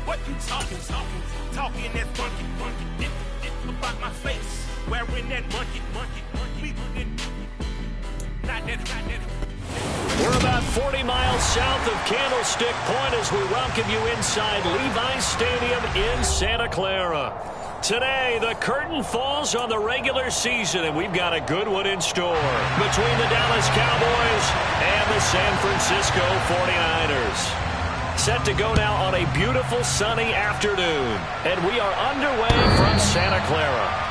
What you talking that funky, about my face, wearing that monkey, not that. We're about 40 miles south of Candlestick Point as we welcome you inside Levi's Stadium in Santa Clara. Today, the curtain falls on the regular season, and we've got a good one in store between the Dallas Cowboys and the San Francisco 49ers. Set to go now on a beautiful sunny afternoon, and we are underway from Santa Clara.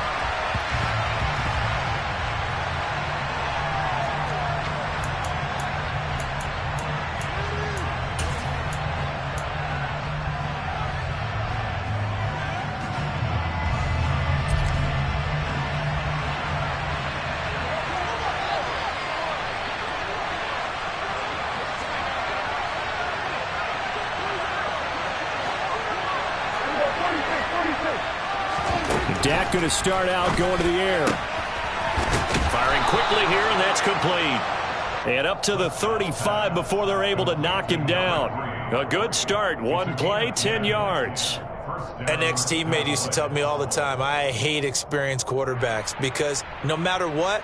Dak going to start out going to the air. Firing quickly here, and that's complete. And up to the 35 before they're able to knock him down. A good start. One play, 10 yards. An ex-teammate used to tell me all the time, I hate experienced quarterbacks because no matter what,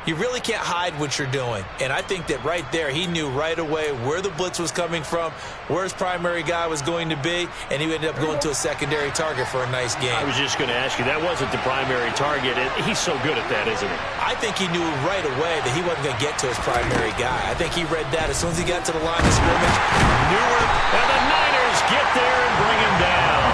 you really can't hide what you're doing. And I think that right there, he knew right away where the blitz was coming from, where his primary guy was going to be, and he ended up going to a secondary target for a nice game. I was just going to ask you, that wasn't the primary target. He's so good at that, isn't he? I think he knew right away that he wasn't going to get to his primary guy. I think he read that as soon as he got to the line of scrimmage. And the Niners get there and bring him down.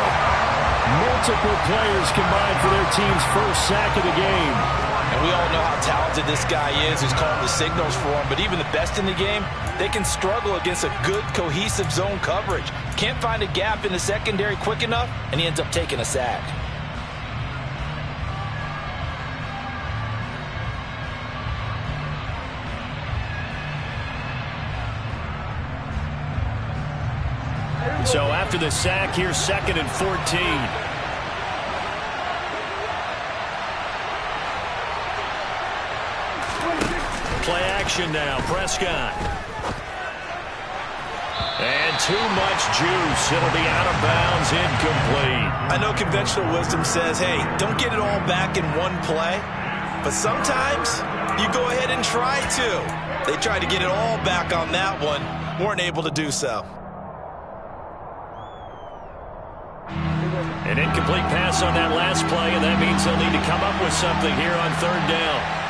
Multiple players combined for their team's first sack of the game. And we all know how talented this guy is who's calling the signals for him. But even the best in the game, they can struggle against a good, cohesive zone coverage. Can't find a gap in the secondary quick enough, and he ends up taking a sack. So after the sack, here's 2nd and 14. Play action now, Prescott. And too much juice. It'll be out of bounds, incomplete. I know conventional wisdom says, hey, don't get it all back in one play. But sometimes you go ahead and try to. They tried to get it all back on that one. Weren't able to do so. An incomplete pass on that last play, and that means they'll need to come up with something here on 3rd down.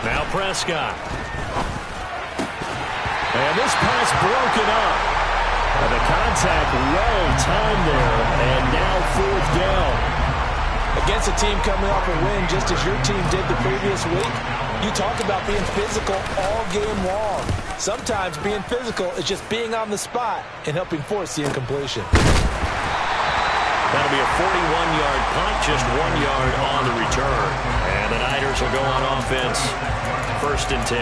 Now Prescott. And this pass broken up. And the contact well timed there. And now 4th down. Against a team coming off a win just as your team did the previous week, you talk about being physical all game long. Sometimes being physical is just being on the spot and helping force the incompletion. That'll be a 41-yard punt, just 1 yard on the return. And the Niners will go on offense, 1st and 10.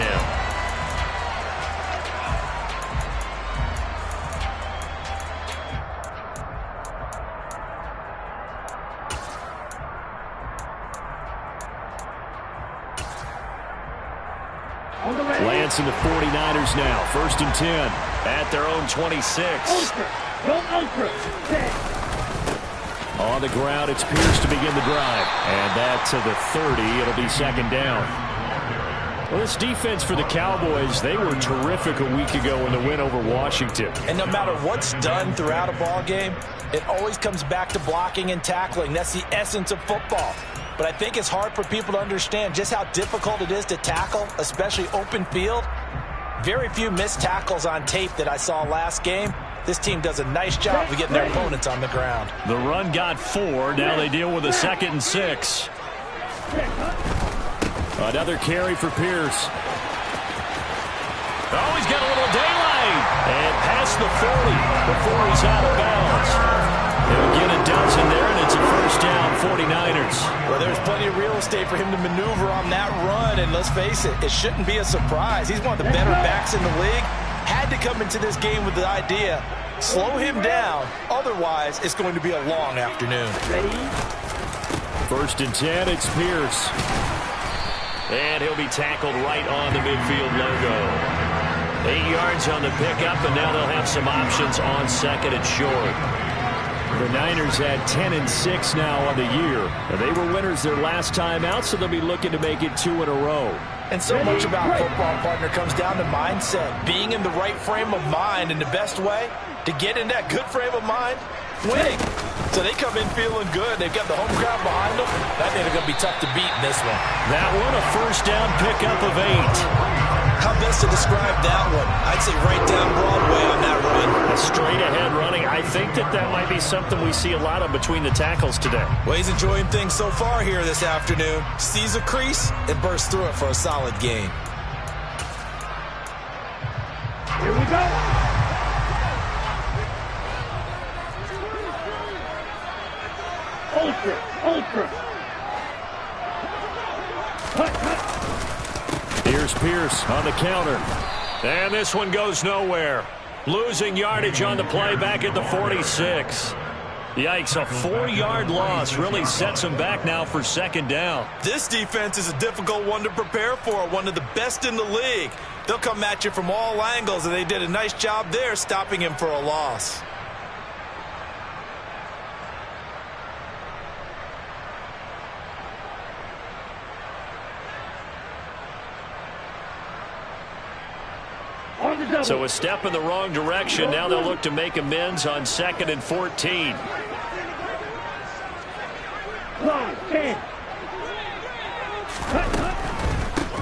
Lance and the 49ers now, 1st and 10 at their own 26. On the ground, it's Pierce to begin the drive. And that to the 30. It'll be 2nd down. Well, this defense for the Cowboys, they were terrific a week ago in the win over Washington. And no matter what's done throughout a ball game, it always comes back to blocking and tackling. That's the essence of football. But I think it's hard for people to understand just how difficult it is to tackle, especially open field. Very few missed tackles on tape that I saw last game. This team does a nice job of getting their opponents on the ground. The run got 4. Now they deal with a 2nd and 6. Another carry for Pierce. Oh, he's got a little daylight. And past the 40 before he's out of bounds. He'll get a dozen there, and it's a 1st down, 49ers. Well, there's plenty of real estate for him to maneuver on that run, and let's face it, it shouldn't be a surprise. He's one of the better backs in the league. Had to come into this game with the idea, slow him down, otherwise it's going to be a long afternoon. Ready? First and 10, it's Pierce. And he'll be tackled right on the midfield logo. 8 yards on the pickup, and now they'll have some options on second and short. The Niners had 10-6 now on the year. And they were winners their last time out, so they'll be looking to make it 2 in a row. And so much about football, partner, comes down to mindset. Being in the right frame of mind, and the best way to get in that good frame of mind, winning. So they come in feeling good. They've got the home crowd behind them. I think they're going to be tough to beat in this one. That one, a first down pickup of 8. How best to describe that one? I'd say right down Broadway on that run. A straight-ahead running. I think that might be something we see a lot of between the tackles today. Well, he's enjoying things so far here this afternoon. Sees a crease and bursts through it for a solid gain. Here we go. Ultra. Here's Pierce on the counter. And this one goes nowhere. Losing yardage on the play back at the 46. Yikes, a 4-yard loss really sets them back now for second down. This defense is a difficult one to prepare for, one of the best in the league. They'll come at you from all angles, and they did a nice job there stopping him for a loss. So a step in the wrong direction. Now they'll look to make amends on second and 14.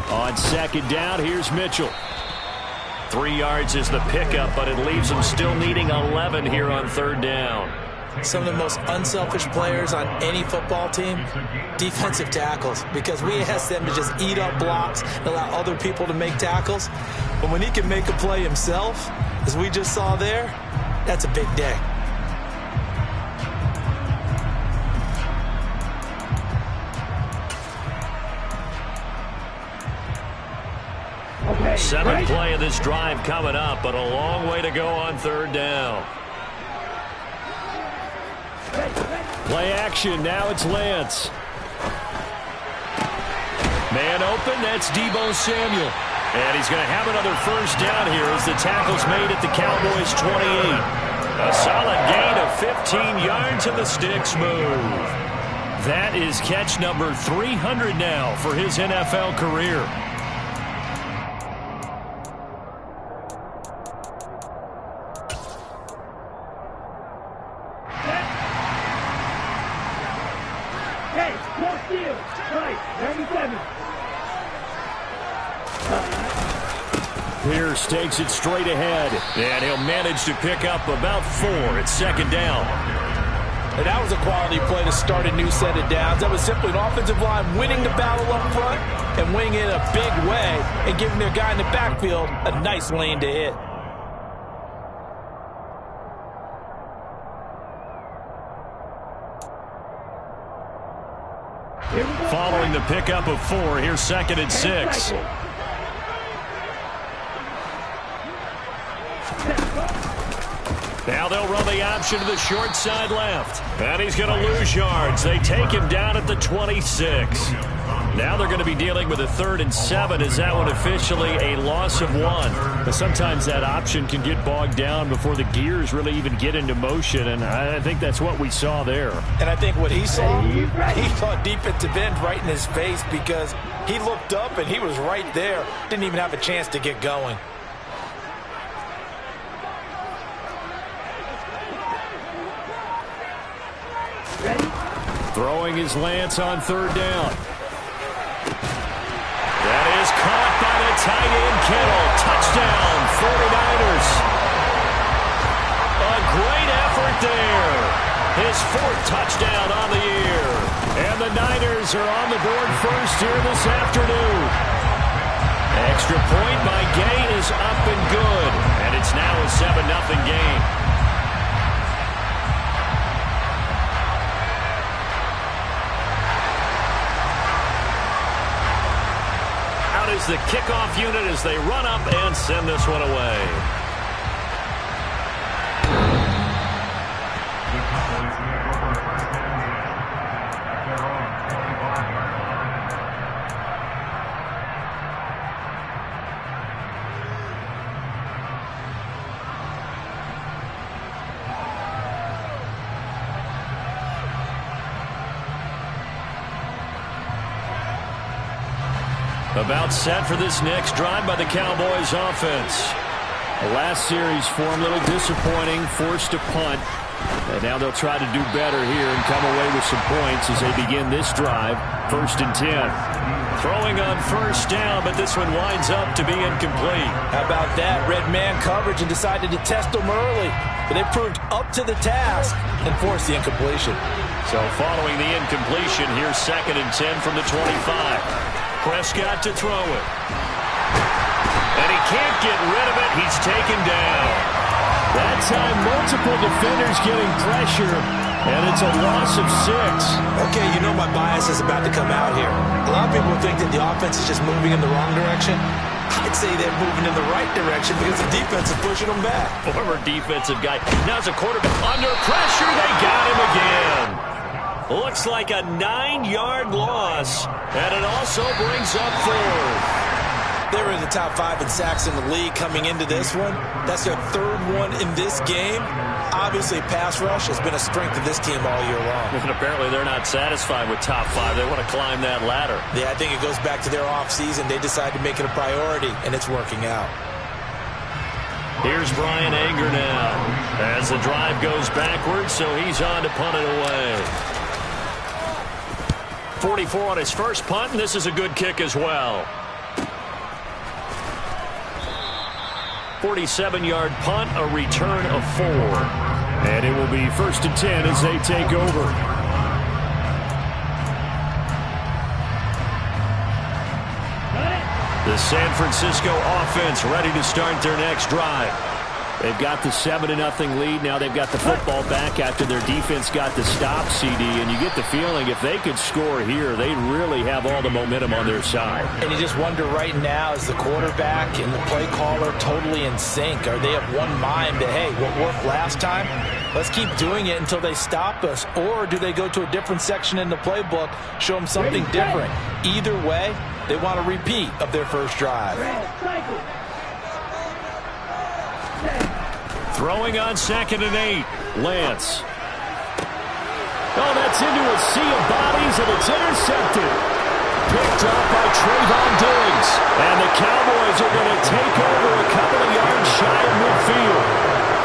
On second down, here's Mitchell. 3 yards is the pickup, but it leaves them still needing 11 here on third down. Some of the most unselfish players on any football team, defensive tackles, because we ask them to just eat up blocks and allow other people to make tackles. But when he can make a play himself, as we just saw there, that's a big day. Seventh play of this drive coming up, but a long way to go on third down. Play action, now it's Lance. Man open, that's Deebo Samuel. And he's going to have another first down here as the tackle's made at the Cowboys' 28. A solid gain of 15 yards and the sticks move. That is catch number 300 now for his NFL career. Pierce takes it straight ahead. And he'll manage to pick up about 4 at second down. And that was a quality play to start a new set of downs. That was simply an offensive line winning the battle up front and winning it in a big way and giving their guy in the backfield a nice lane to hit. Following the pickup of 4, here's second and 6. Now they'll run the option to the short side left. And he's going to lose yards. They take him down at the 26. Now they're going to be dealing with a 3rd and 7. Is that one officially a loss of 1? But sometimes that option can get bogged down before the gears really even get into motion, and I think that's what we saw there. And I think what he saw defensive end right in his face, because he looked up and he was right there. Didn't even have a chance to get going. Throwing his Lance on third down. That is caught by the tight end, Kittle. Touchdown, 49ers. A great effort there. His 4th touchdown on the year. And the Niners are on the board first here this afternoon. Extra point by Gay is up and good. And it's now a 7-0 game. Is the kickoff unit as they run up and send this one away. About set for this next drive by the Cowboys offense. The last series for him, a little disappointing, forced to punt. And now they'll try to do better here and come away with some points as they begin this drive. 1st and 10. Throwing on first down, but this one winds up to be incomplete. How about that? Red man coverage and decided to test them early. But they proved up to the task and forced the incompletion. So following the incompletion, here's 2nd and 10 from the 25. Prescott to throw it. And he can't get rid of it. He's taken down. That time, multiple defenders getting pressure, and it's a loss of 6. Okay, you know my bias is about to come out here. A lot of people think that the offense is just moving in the wrong direction. I'd say they're moving in the right direction because the defense is pushing them back. Former defensive guy. Now it's a quarterback under pressure. They got him again. Looks like a 9-yard loss, and it also brings up 4th. They were in the top 5 in sacks in the league coming into this one. That's their 3rd one in this game. Obviously, pass rush has been a strength of this team all year long. And apparently they're not satisfied with top 5. They want to climb that ladder. Yeah, I think it goes back to their offseason. They decided to make it a priority, and it's working out. Here's Brian Anger now as the drive goes backwards, so he's on to punt it away. 44 on his first punt, and this is a good kick as well. 47-yard punt, a return of 4. And it will be 1st and 10 as they take over. The San Francisco offense ready to start their next drive. They've got the 7-0 lead. Now they've got the football back after their defense got the stop, CD. And you get the feeling if they could score here, they really have all the momentum on their side. And you just wonder right now, is the quarterback and the play caller totally in sync? Are they of one mind that, hey, what worked last time, let's keep doing it until they stop us? Or do they go to a different section in the playbook, show them something different? Either way, they want a repeat of their first drive. Throwing on 2nd and 8. Lance. Oh, that's into a sea of bodies, and it's intercepted. Picked up by Trayvon Diggs. And the Cowboys are going to take over a couple of yards shy of midfield.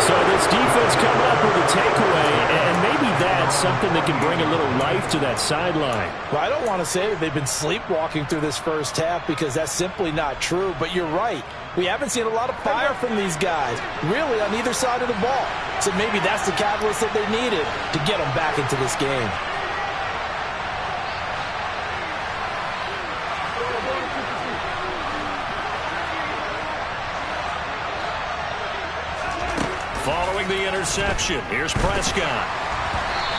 So this defense coming up with a takeaway, and maybe that's something that can bring a little life to that sideline. Well, I don't want to say that they've been sleepwalking through this first half because that's simply not true, but you're right. We haven't seen a lot of fire from these guys, really, on either side of the ball. So maybe that's the catalyst that they needed to get them back into this game. Following the interception, here's Prescott.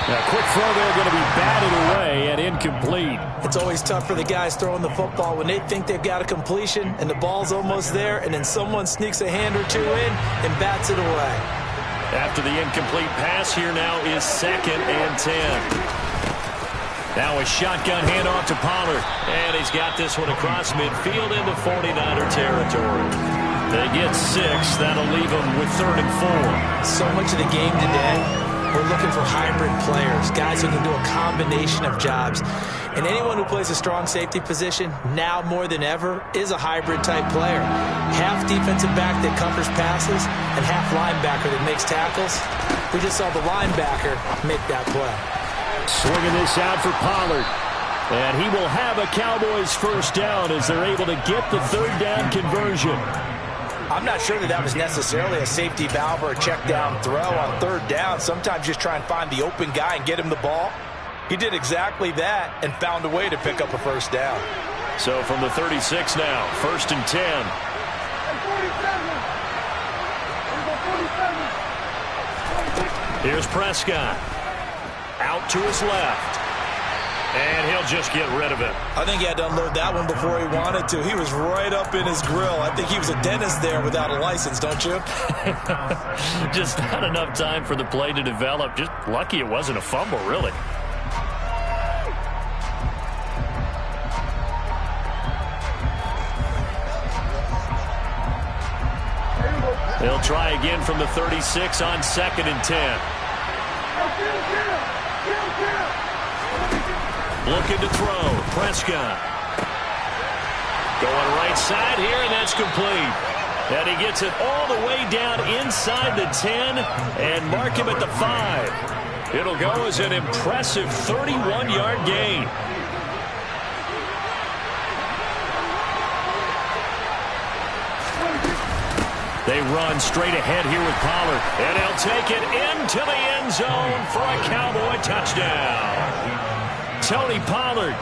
Now, quick throw there, going to be batted away and incomplete. It's always tough for the guys throwing the football when they think they've got a completion and the ball's almost there, and then someone sneaks a hand or two in and bats it away. After the incomplete pass, here now is 2nd and 10. Now a shotgun handoff to Pollard, and he's got this one across midfield into 49er territory. They get 6. That'll leave them with 3rd and 4. So much of the game today, we're looking for hybrid players, guys who can do a combination of jobs. And anyone who plays a strong safety position, now more than ever, is a hybrid-type player. Half defensive back that covers passes and half linebacker that makes tackles. We just saw the linebacker make that play. Swinging this out for Pollard. And he will have a Cowboys first down as they're able to get the 3rd down conversion. I'm not sure that was necessarily a safety valve or a check down throw on 3rd down. Sometimes just try and find the open guy and get him the ball. He did exactly that and found a way to pick up a first down. So from the 36 now, 1st and 10. Here's Prescott. Out to his left. And he'll just get rid of it. I think he had to unload that one before he wanted to. He was right up in his grill. I think he was a dentist there without a license, don't you? Just not enough time for the play to develop. Just lucky it wasn't a fumble, really. They'll try again from the 36 on 2nd and 10. Looking to throw. Prescott. Going right side here, and that's complete. And he gets it all the way down inside the 10 and mark him at the 5. It'll go as an impressive 31-yard gain. They run straight ahead here with Pollard. And he'll take it into the end zone for a Cowboy touchdown. Tony Pollard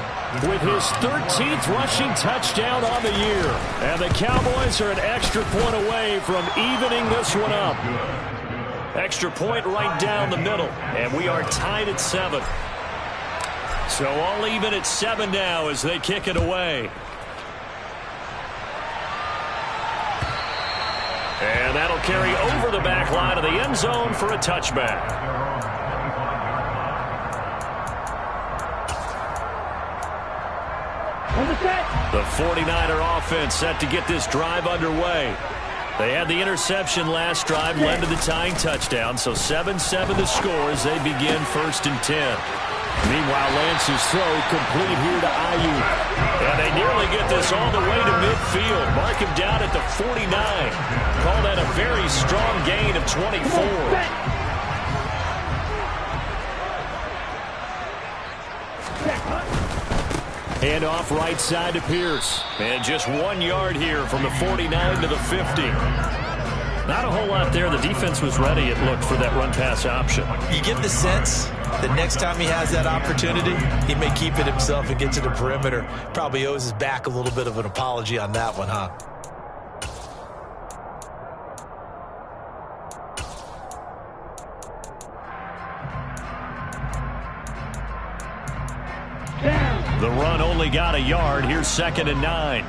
with his 13th rushing touchdown on the year. And the Cowboys are an extra point away from evening this one up. Extra point right down the middle. And we are tied at 7. So all even at 7 now as they kick it away. And that'll carry over the back line of the end zone for a touchback. The 49er offense set to get this drive underway. They had the interception last drive, led to the tying touchdown, so 7-7 the score as they begin 1st and 10. Meanwhile, Lance's throw complete here to Ayuk. And they nearly get this all the way to midfield. Mark him down at the 49. Call that a very strong gain of 24. Hand off right side to Pierce. And just 1 yard here from the 49 to the 50. Not a whole lot there. The defense was ready, it looked, for that run-pass option. You get the sense that next time he has that opportunity, he may keep it himself and get to the perimeter. Probably owes his back a little bit of an apology on that one, huh? The run only got a yard. Here's 2nd and 9.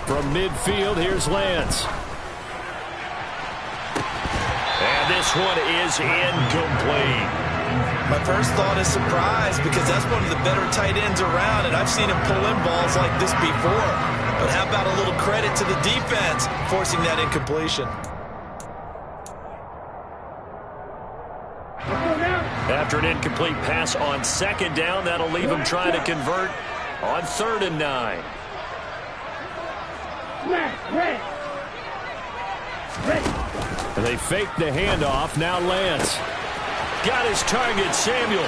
From midfield, here's Lance. And this one is incomplete. My first thought is surprise because that's one of the better tight ends around, and I've seen him pull in balls like this before. But how about a little credit to the defense forcing that incompletion? After an incomplete pass on 2nd down, that'll leave him trying to convert on 3rd and 9. They fake the handoff. Now Lance. Got his target, Samuel.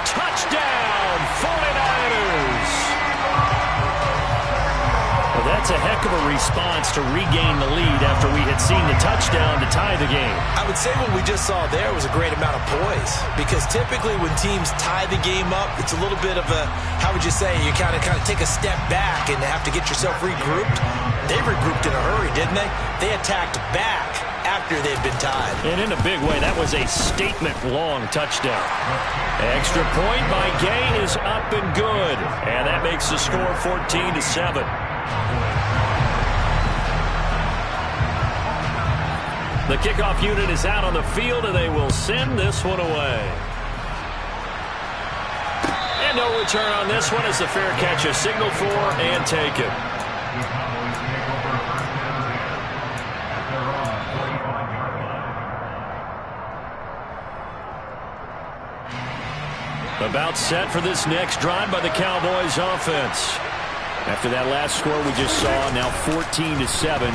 Touchdown, 49ers! Well, that's a heck of a response to regain the lead after we had seen the touchdown to tie the game. I would say what we just saw there was a great amount of poise because typically when teams tie the game up, it's a little bit of a, how would you say, you kind of take a step back and have to get yourself regrouped. They regrouped in a hurry, didn't they? They attacked back after they'd been tied. And in a big way, that was a statement-long touchdown. Extra point by Gay is up and good. And that makes the score 14-7. The kickoff unit is out on the field, and they will send this one away. And no return on this one as the fair catch is signaled for and taken. About set for this next drive by the Cowboys offense. After that last score we just saw, now 14-7,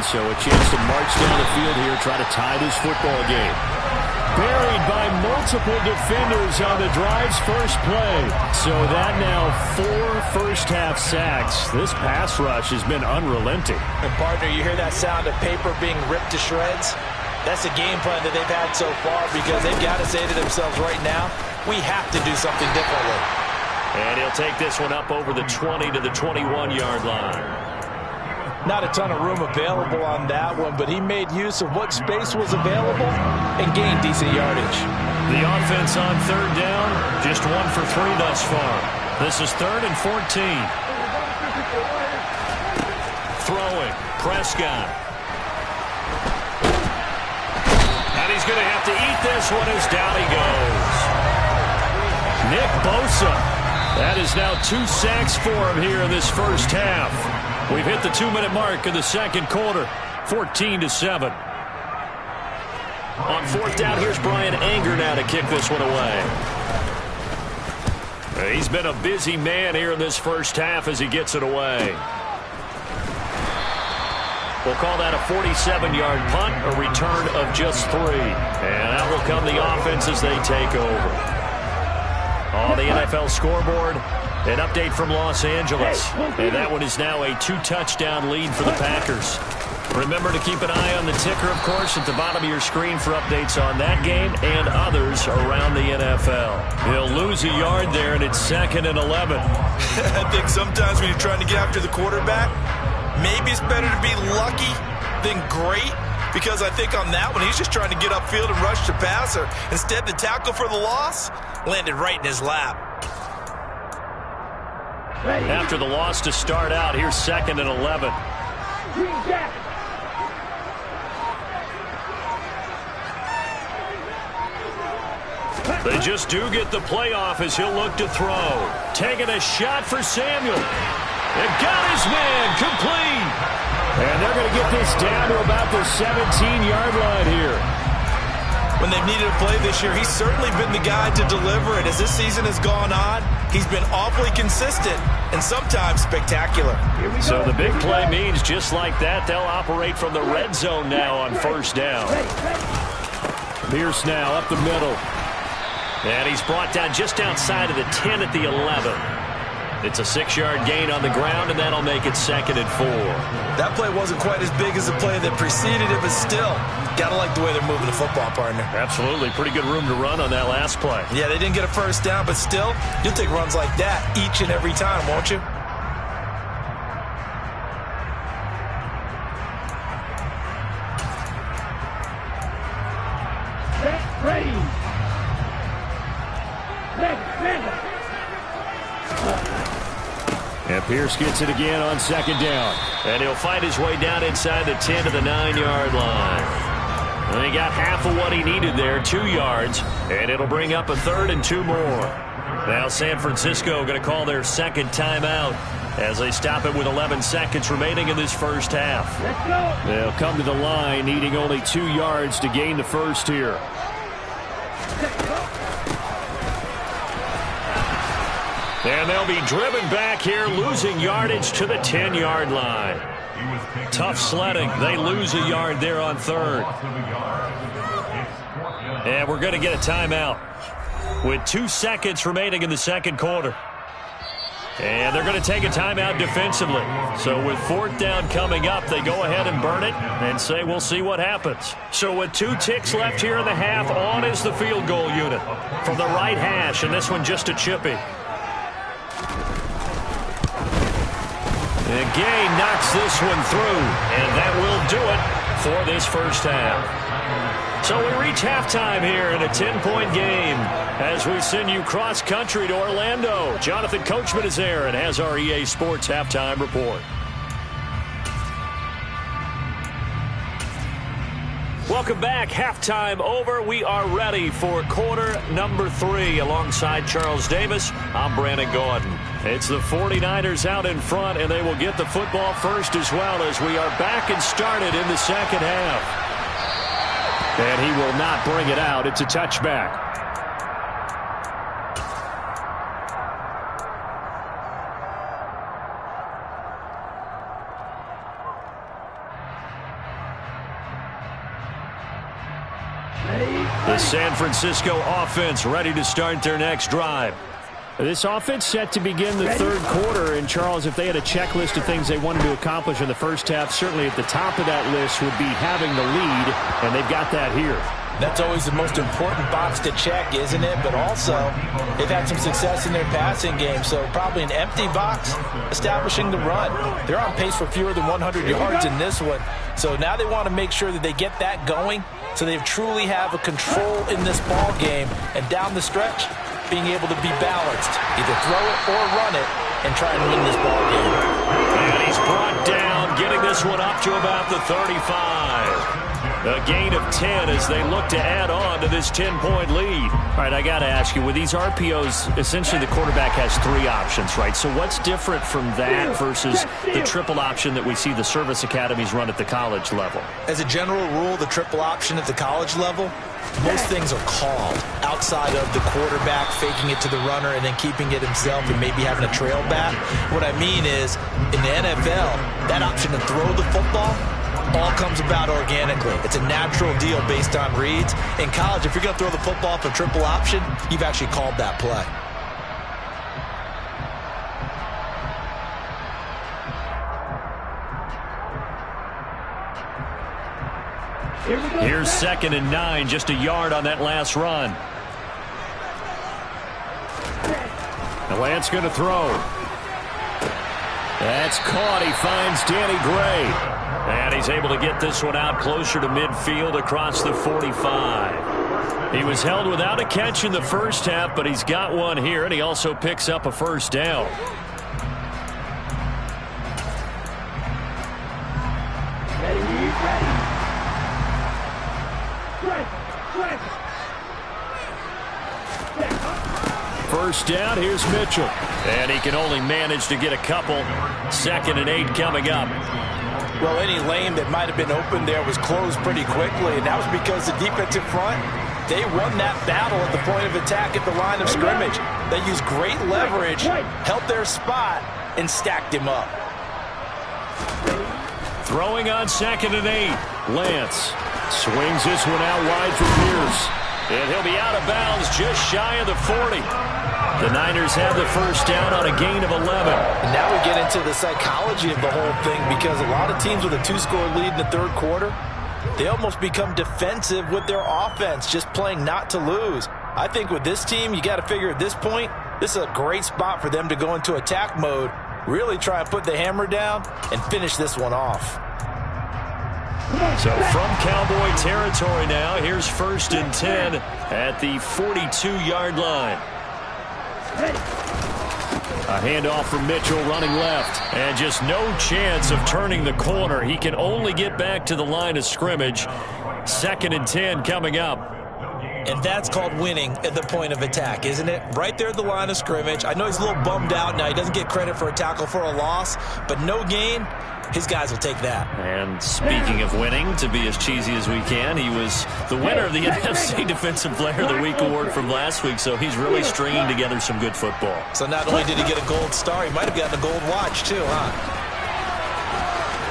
so a chance to march down the field here, try to tie this football game. Buried by multiple defenders on the drive's first play. So that now 4 first-half sacks. This pass rush has been unrelenting. And partner, you hear that sound of paper being ripped to shreds? That's the game plan that they've had so far because they've got to say to themselves right now, we have to do something differently. And he'll take this one up over the 20 to the 21-yard line. Not a ton of room available on that one, but he made use of what space was available and gained decent yardage. The offense on 3rd down, just 1 for 3 thus far. This is 3rd and 14. Throwing, Prescott. And he's going to have to eat this one as down he goes. Nick Bosa. That is now 2 sacks for him here in this first half. We've hit the 2-minute mark in the second quarter, 14-7. On fourth down, here's Brian Anger now to kick this one away. He's been a busy man here in this first half as he gets it away. We'll call that a 47-yard punt, a return of just 3. And out will come the offense as they take over. On the NFL scoreboard, an update from Los Angeles. And that one is now a 2-touchdown lead for the Packers. Remember to keep an eye on the ticker, of course, at the bottom of your screen for updates on that game and others around the NFL. He'll lose a yard there, and it's 2nd and 11. I think sometimes when you're trying to get after the quarterback, maybe it's better to be lucky than great, because I think on that one, he's just trying to get upfield and rush the passer. Instead, the tackle for the loss landed right in his lap. After the loss to start out, here's 2nd and 11. They just do get the playoff as he'll look to throw. Taking a shot for Samuel. It got his man complete. And they're going to get this down to about the 17-yard line here. When they've needed a play this year, he's certainly been the guy to deliver it. As this season has gone on, he's been awfully consistent and sometimes spectacular. So the big play means just like that, they'll operate from the red zone now on first down. Pierce now up the middle. And he's brought down just outside of the 10 at the 11. It's a 6-yard gain on the ground, and that'll make it 2nd and 4. That play wasn't quite as big as the play that preceded it, but still, gotta like the way they're moving the football, partner. Absolutely. Pretty good room to run on that last play. Yeah, they didn't get a first down, but still, you'll take runs like that each and every time, won't you? Ready. And Pierce gets it again on 2nd down. And he'll fight his way down inside the 10 to the 9-yard line. And he got half of what he needed there, 2 yards. And it'll bring up a 3rd and 2 more. Now San Francisco going to call their 2nd timeout as they stop it with 11 seconds remaining in this first half. Let's go. They'll come to the line needing only 2 yards to gain the first here. And they'll be driven back here, losing yardage to the 10-yard line. Tough sledding. They lose a yard there on 3rd. And we're going to get a timeout with 2 seconds remaining in the second quarter. And they're going to take a timeout defensively. So with 4th down coming up, they go ahead and burn it and say we'll see what happens. So with 2 ticks left here in the half, on is the field goal unit from the right hash, and this one just a chippy. And Gay knocks this one through, and that will do it for this first half. So we reach halftime here in a 10-point game as we send you cross-country to Orlando. Jonathan Coachman is there and has our EA Sports halftime report. Welcome back. Halftime over. We are ready for quarter number 3. Alongside Charles Davis, I'm Brandon Gordon. It's the 49ers out in front, and they will get the football first as well as we are back and started in the second half. And he will not bring it out. It's a touchback. The San Francisco offense ready to start their next drive. This offense set to begin the third quarter, and Charles, if they had a checklist of things they wanted to accomplish in the first half, certainly at the top of that list would be having the lead, and they've got that here. That's always the most important box to check, isn't it? But also, they've had some success in their passing game, so probably an empty box establishing the run. They're on pace for fewer than 100 yards in this one, so now they want to make sure that they get that going so they truly have a control in this ball game, and down the stretch, being able to be balanced. Either throw it or run it and try and win this ball game. And he's brought down, getting this one up to about the 35. A gain of 10 as they look to add on to this 10-point lead. All right, I got to ask you, with these RPOs, essentially the quarterback has 3 options, right? So what's different from that versus the triple option that we see the service academies run at the college level? As a general rule, the triple option at the college level, most things are called outside of the quarterback faking it to the runner and then keeping it himself and maybe having a trail back. What I mean is, in the NFL, that option to throw the football all comes about organically. It's a natural deal based on reads. In college, if you're going to throw the football for triple option, you've actually called that play. Here's 2nd and 9, just a yard on that last run. The Lance going to throw. That's caught. He finds Danny Gray. And he's able to get this one out closer to midfield across the 45. He was held without a catch in the first half, but he's got one here, and he also picks up a first down. First down, here's Mitchell. And he can only manage to get a couple. 2nd and 8 coming up. Well, any lane that might have been open there was closed pretty quickly, and that was because the defensive front, they won that battle at the point of attack at the line of scrimmage. They used great leverage, held their spot, and stacked him up. Throwing on 2nd and 8. Lance swings this one out wide for Pierce. And he'll be out of bounds just shy of the 40. The Niners have the first down on a gain of 11. And now we get into the psychology of the whole thing, because a lot of teams with a 2-score lead in the third quarter, they almost become defensive with their offense, just playing not to lose. I think with this team, you got to figure at this point, this is a great spot for them to go into attack mode, really try and put the hammer down and finish this one off. So from Cowboy territory now, here's 1st and 10 at the 42-yard line. A handoff from Mitchell running left. And just no chance of turning the corner. He can only get back to the line of scrimmage. 2nd and 10 coming up. And that's called winning at the point of attack, isn't it? Right there at the line of scrimmage. I know he's a little bummed out now. He doesn't get credit for a tackle for a loss, but no gain. His guys will take that. And speaking of winning, to be as cheesy as we can, he was the winner of the NFC Defensive Player of the Week award from last week, so he's really stringing together some good football. So not only did he get a gold star, he might have gotten a gold watch too, huh?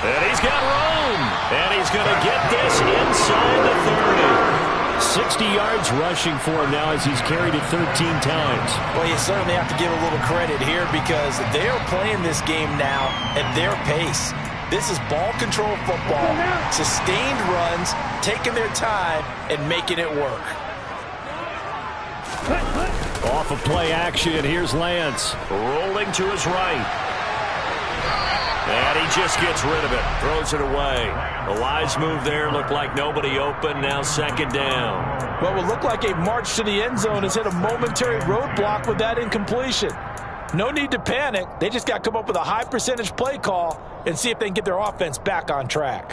And he's got room. And he's going to get this inside the 30. 60 yards rushing for him now as he's carried it 13 times. Well, you certainly have to give a little credit here, because they're playing this game now at their pace. This is ball control football, sustained runs, taking their time, and making it work. Off of play action, here's Lance. Rolling to his right. And he just gets rid of it. Throws it away. A wise move there. Looked like nobody open. Now 2nd down. Well, it looked like a march to the end zone has hit a momentary roadblock with that incompletion. No need to panic. They just got to come up with a high percentage play call and see if they can get their offense back on track.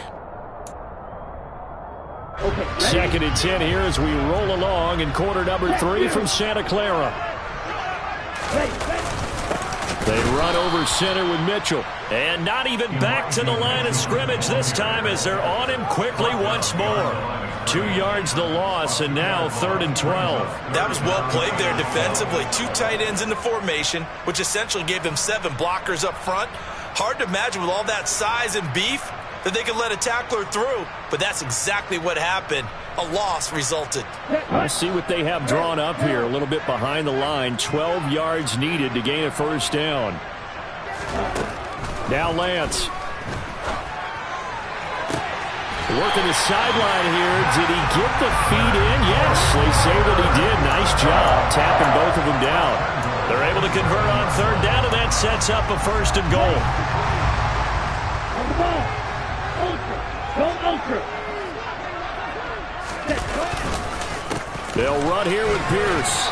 2nd and 10 here as we roll along in quarter number 3 from Santa Clara. They run over center with Mitchell. And not even back to the line of scrimmage this time as they're on him quickly once more. 2 yards the loss, and now 3rd and 12. That was well played there defensively. 2 tight ends in the formation, which essentially gave them 7 blockers up front. Hard to imagine with all that size and beef that they could let a tackler through, but that's exactly what happened. A loss resulted. Let's see what they have drawn up here. A little bit behind the line. 12 yards needed to gain a first down. Now Lance. Working the sideline here. Did he get the feet in? Yes, they say that he did. Nice job tapping both of them down. They're able to convert on 3rd down, and that sets up a 1st and goal. They'll run here with Pierce.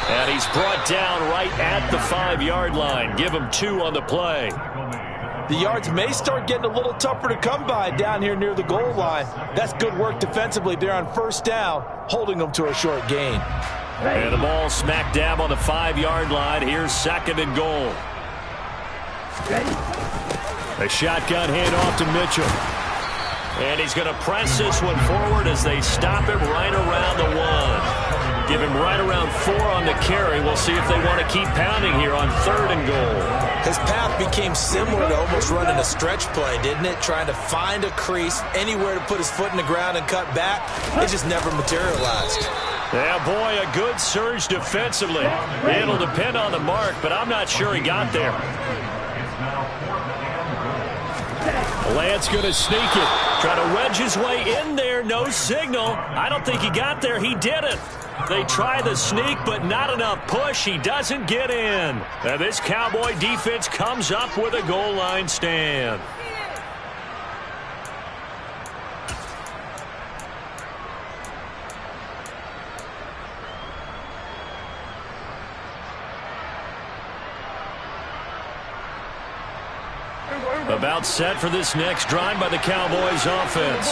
And he's brought down right at the 5-yard line. Give him 2 on the play. The yards may start getting a little tougher to come by down here near the goal line. That's good work defensively there on first down, holding them to a short gain. And the ball smack dab on the 5-yard line. Here's 2nd and goal. A shotgun handoff to Mitchell. And he's going to press this one forward as they stop him right around the 1. Give him right around 4 on the carry. We'll see if they want to keep pounding here on 3rd and goal. His path became similar to almost running a stretch play, didn't it? Trying to find a crease, anywhere to put his foot in the ground and cut back. It just never materialized. Yeah, boy, a good surge defensively. It'll depend on the mark, but I'm not sure he got there. Lance going to sneak it. Try to wedge his way in there. No signal. I don't think he got there. He didn't. They try the sneak, but not enough push. He doesn't get in. Now this Cowboy defense comes up with a goal line stand. About set for this next drive by the Cowboys offense.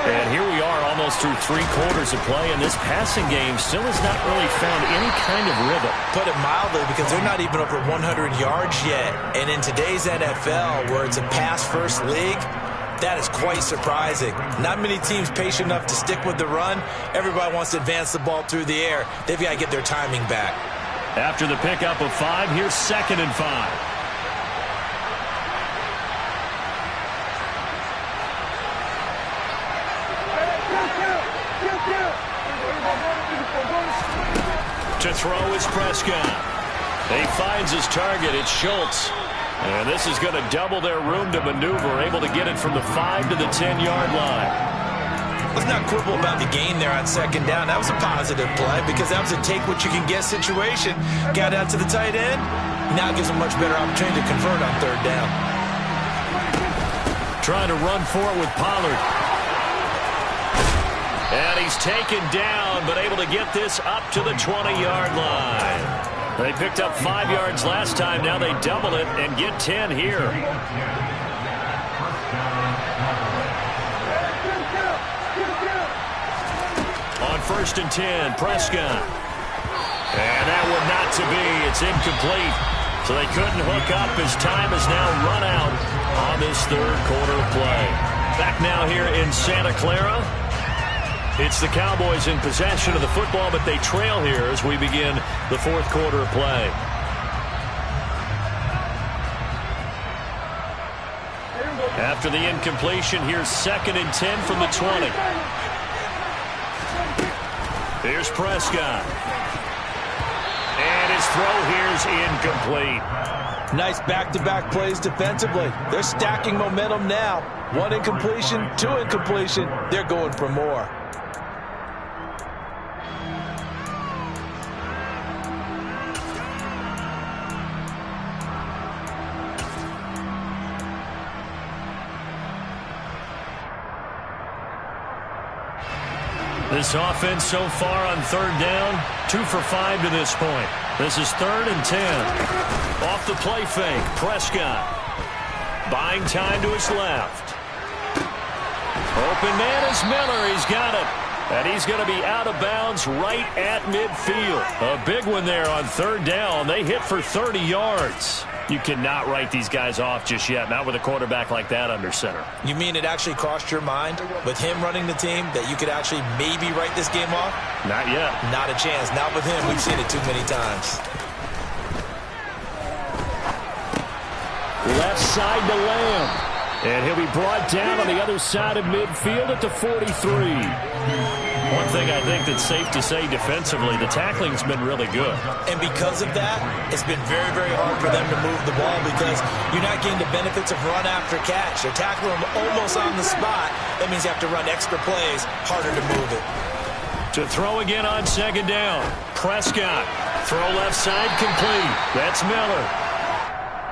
And here we are almost through 3 quarters of play, and this passing game still has not really found any kind of rhythm. Put it mildly, because they're not even over 100 yards yet. And in today's NFL, where it's a pass-first league, that is quite surprising. Not many teams patient enough to stick with the run. Everybody wants to advance the ball through the air. They've got to get their timing back. After the pickup of 5, here's 2nd and 5. To throw is Prescott. He finds his target. It's Schultz. And this is going to double their room to maneuver, able to get it from the 5 to the 10-yard line. Let's not quibble about the gain there on 2nd down. That was a positive play because that was a take-what-you-can-get situation. Got out to the tight end. Now gives him a much better opportunity to convert on 3rd down. Trying to run for it with Pollard. And he's taken down, but able to get this up to the 20-yard line. They picked up 5 yards last time. Now they double it and get 10 here. On 1st and 10, Prescott. And that one not to be. It's incomplete. So they couldn't hook up as time has now run out on this 3rd quarter play. Back now here in Santa Clara. It's the Cowboys in possession of the football, but they trail here as we begin the 4th quarter of play. After the incompletion, here's 2nd and 10 from the 20. Here's Prescott. And his throw here's incomplete. Nice back-to-back plays defensively. They're stacking momentum now. 1 incompletion, 2 incompletion. They're going for more. This offense so far on 3rd down, 2 for 5 to this point. This is 3rd and 10. Off the play fake, Prescott. Buying time to his left. Open man is Miller. He's got it. And he's going to be out of bounds right at midfield. A big one there on 3rd down. They hit for 30 yards. You cannot write these guys off just yet, not with a quarterback like that under center. You mean it actually crossed your mind with him running the team that you could actually maybe write this game off? Not yet. Not a chance. Not with him. We've seen it too many times. Left side to Lamb. And he'll be brought down on the other side of midfield at the 43. One thing I think that's safe to say defensively, the tackling's been really good. And because of that, it's been very, very hard for them to move the ball because you're not getting the benefits of run after catch. They're tackling them almost on the spot. That means you have to run extra plays, harder to move it. To throw again on 2nd down. Prescott. Throw left side complete. That's Miller.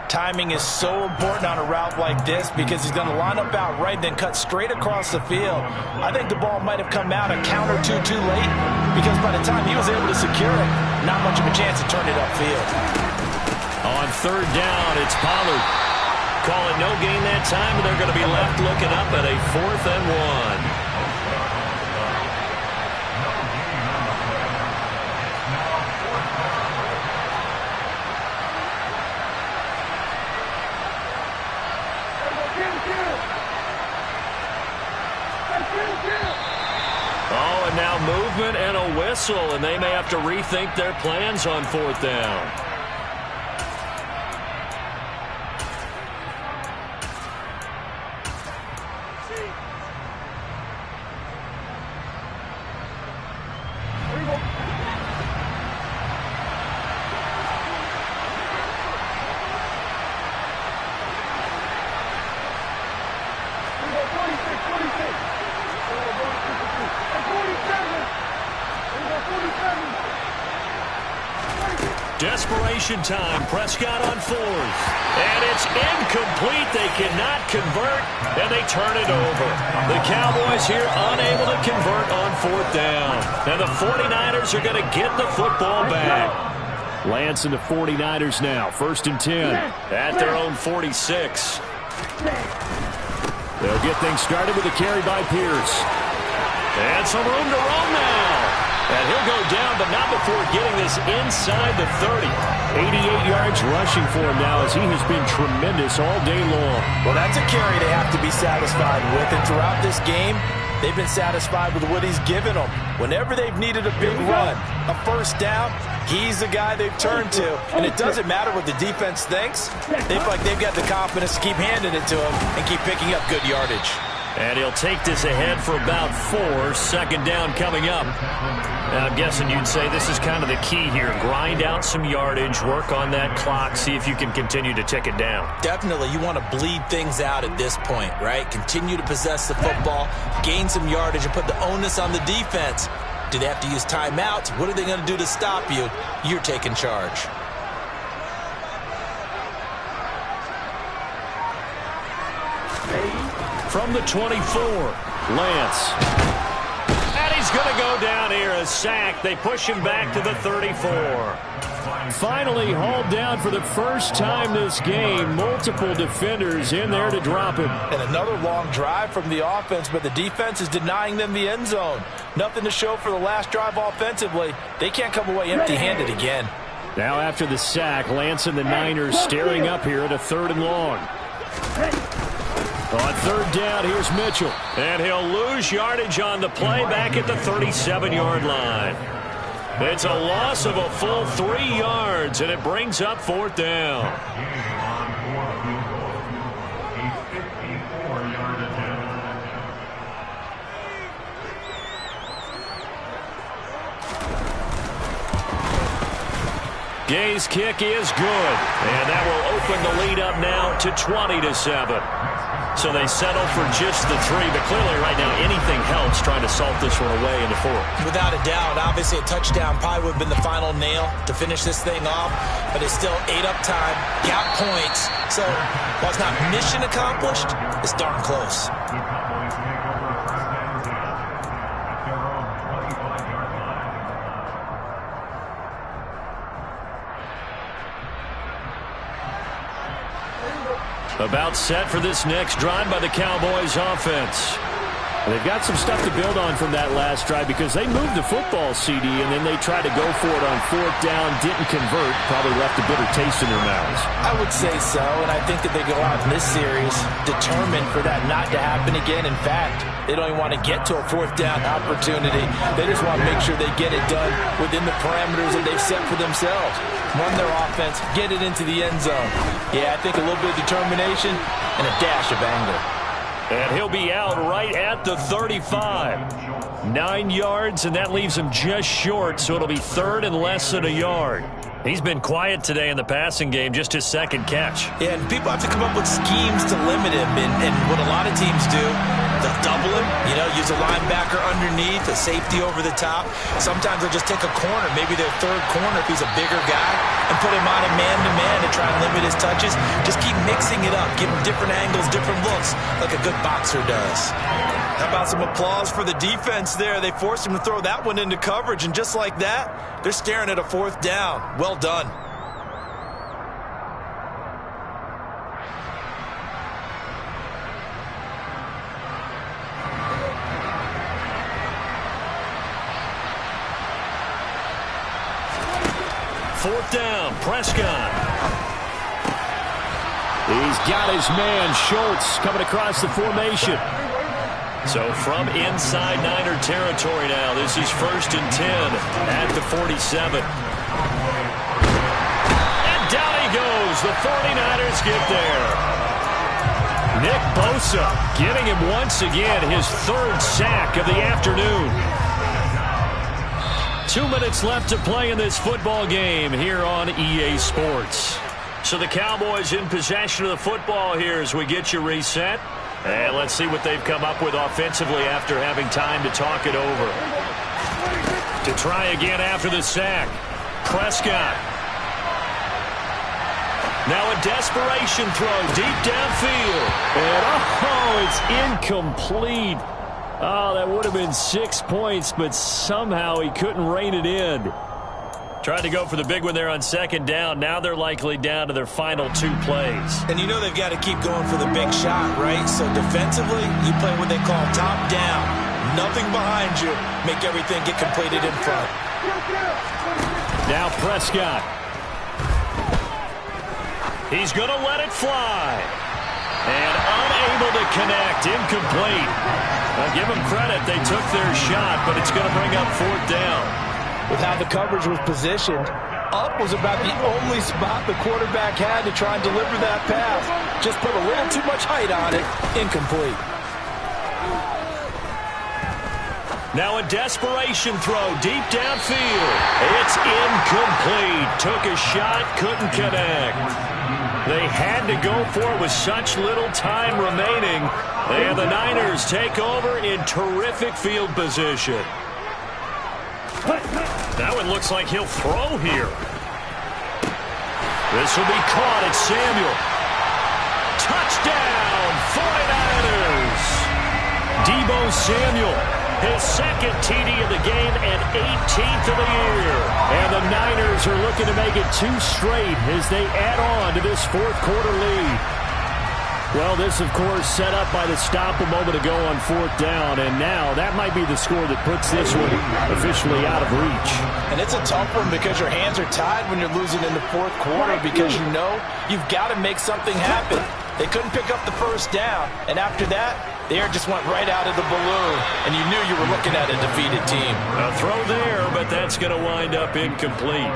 Timing is so important on a route like this because he's going to line up out right, then cut straight across the field. I think the ball might have come out a count or two too late because by the time he was able to secure it, not much of a chance to turn it upfield. On 3rd down, it's Pollard. call it no gain that time, and they're going to be left looking up at a 4th and 1. Oh, and now movement and a whistle, and they may have to rethink their plans on 4th down. Desperation time. Prescott on 4th. And it's incomplete. They cannot convert, and they turn it over. The Cowboys here unable to convert on 4th down. And the 49ers are going to get the football back. Lance and the 49ers now. 1st and 10. At their own 46. They'll get things started with a carry by Pierce. And some room to roam now. And he'll go down, but not before getting this inside the 30. 88 yards rushing for him now as he has been tremendous all day long. Well, that's a carry they have to be satisfied with. And throughout this game, they've been satisfied with what he's given them. Whenever they've needed a big run, a 1st down, he's the guy they've turned to. And it doesn't matter what the defense thinks. They feel like they've got the confidence to keep handing it to him and keep picking up good yardage. And he'll take this ahead for about 4. 2nd down coming up. Now, I'm guessing you'd say this is kind of the key here. Grind out some yardage, work on that clock, see if you can continue to tick it down. Definitely. You want to bleed things out at this point, right? Continue to possess the football, gain some yardage, and put the onus on the defense. Do they have to use timeouts? What are they going to do to stop you? You're taking charge. From the 24, Lance. And he's going to go down here, a sack. They push him back to the 34. Finally hauled down for the first time this game. Multiple defenders in there to drop him. And another long drive from the offense, but the defense is denying them the end zone. Nothing to show for the last drive offensively. They can't come away empty-handed again. Now after the sack, Lance and the Niners staring up here at a 3rd and long. On 3rd down, here's Mitchell. And he'll lose yardage on the play back at the 37-yard line. It's a loss of a full 3 yards, and it brings up 4th down. Gay's kick is good, and that will open the lead up now to 20-7. So they settle for just the 3, but clearly right now anything helps trying to salt this one away into 4. Without a doubt, obviously a touchdown probably would have been the final nail to finish this thing off, but it's still 8 up time, got points. So while it's not mission accomplished, it's darn close. About set for this next drive by the Cowboys offense. They've got some stuff to build on from that last drive because they moved the football, CD, and then they tried to go for it on 4th down, didn't convert, probably left a bitter taste in their mouths. I would say so, and I think that they go out in this series determined for that not to happen again. In fact, they don't even want to get to a 4th down opportunity. They just want to make sure they get it done within the parameters that they've set for themselves. Run their offense, get it into the end zone. Yeah, I think a little bit of determination and a dash of anger. And he'll be out right at the 35. 9 yards, and that leaves him just short, so it'll be 3rd and less than a yard. He's been quiet today in the passing game, just his 2nd catch. Yeah, and people have to come up with schemes to limit him, and what a lot of teams do, they'll double him, use a linebacker underneath, a safety over the top. Sometimes they'll just take a corner, maybe their 3rd corner if he's a bigger guy, and put him on a man-to-man to try and limit his touches. Just keep mixing it up, give him different angles, different looks, like a good boxer does. How about some applause for the defense there? They forced him to throw that one into coverage, and just like that, they're staring at a 4th down. Well done. 4th down. Prescott. He's got his man, Schultz, coming across the formation. So from inside Niner territory now, this is 1st and 10 at the 47. And down he goes. The 49ers get there. Nick Bosa getting him once again his 3rd sack of the afternoon. 2 minutes left to play in this football game here on EA Sports. So the Cowboys in possession of the football here as we get you reset. And let's see what they've come up with offensively after having time to talk it over. To try again after the sack. Prescott. Now a desperation throw deep downfield. And it's incomplete. Oh, that would have been 6 points, but somehow he couldn't rein it in. Tried to go for the big one there on 2nd down. Now they're likely down to their final 2 plays. And you know they've got to keep going for the big shot, right? So defensively, you play what they call top down. Nothing behind you. Make everything get completed in front. Now Prescott. He's going to let it fly. And unable to connect. Incomplete. I'll give them credit. They took their shot, but it's going to bring up 4th down. With how the coverage was positioned, up was about the only spot the quarterback had to try and deliver that pass. Just put a little too much height on it. Incomplete. Now a desperation throw deep downfield. It's incomplete. Took a shot, couldn't connect. They had to go for it with such little time remaining. And the Niners take over in terrific field position. Now it looks like he'll throw here. This will be caught at Samuel. Touchdown, 49ers. Deebo Samuel, his 2nd TD of the game and 18th of the year. And the Niners are looking to make it 2 straight as they add on to this 4th quarter lead. Well, this, of course, set up by the stop a moment ago on 4th down, and now that might be the score that puts this one officially out of reach. And it's a tough one because your hands are tied when you're losing in the 4th quarter because you know you've got to make something happen. They couldn't pick up the 1st down, and after that, the air just went right out of the balloon, and you knew you were looking at a defeated team. A throw there, but that's going to wind up incomplete.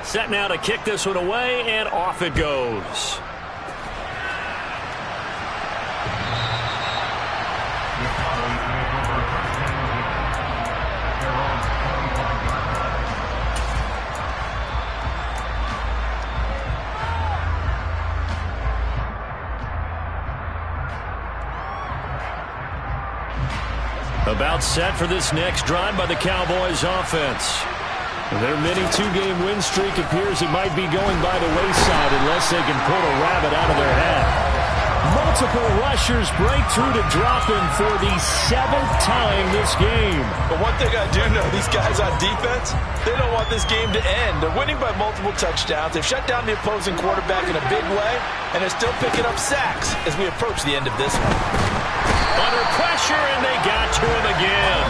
Set now to kick this one away, and off it goes. About set for this next drive by the Cowboys offense. Their mini 2-game win streak appears it might be going by the wayside unless they can pull a rabbit out of their hat. Multiple rushers break through to drop him for the 7th time this game. But one thing I do know, these guys on defense, they don't want this game to end. They're winning by multiple touchdowns. They've shut down the opposing quarterback in a big way, and they're still picking up sacks as we approach the end of this one. Under pressure, and they got to him again.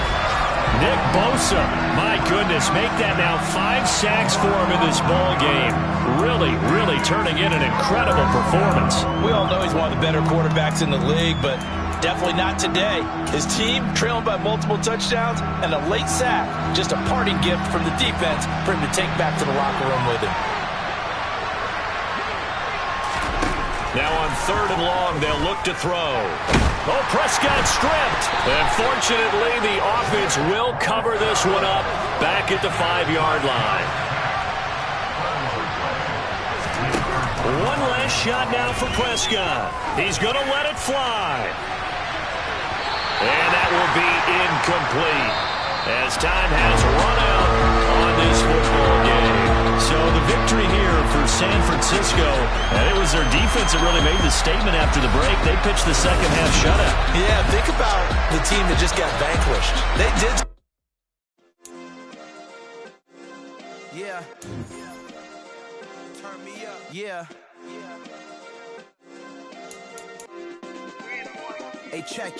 Nick Bosa, my goodness, make that now 5 sacks for him in this ball game. Really turning in an incredible performance. We all know he's one of the better quarterbacks in the league, but definitely not today. His team trailing by multiple touchdowns and a late sack, just a parting gift from the defense for him to take back to the locker room with him. Now on 3rd and long, they'll look to throw. Oh, Prescott stripped. And fortunately, the offense will cover this one up back at the 5-yard line. One last shot now for Prescott. He's going to let it fly. And that will be incomplete as time has run out on this football game. So the victory here for San Francisco, and it was their defense that really made the statement after the break. They pitched the second-half shutout. Yeah, think about the team that just got vanquished. They did. Yeah. Yeah. Hey, check it.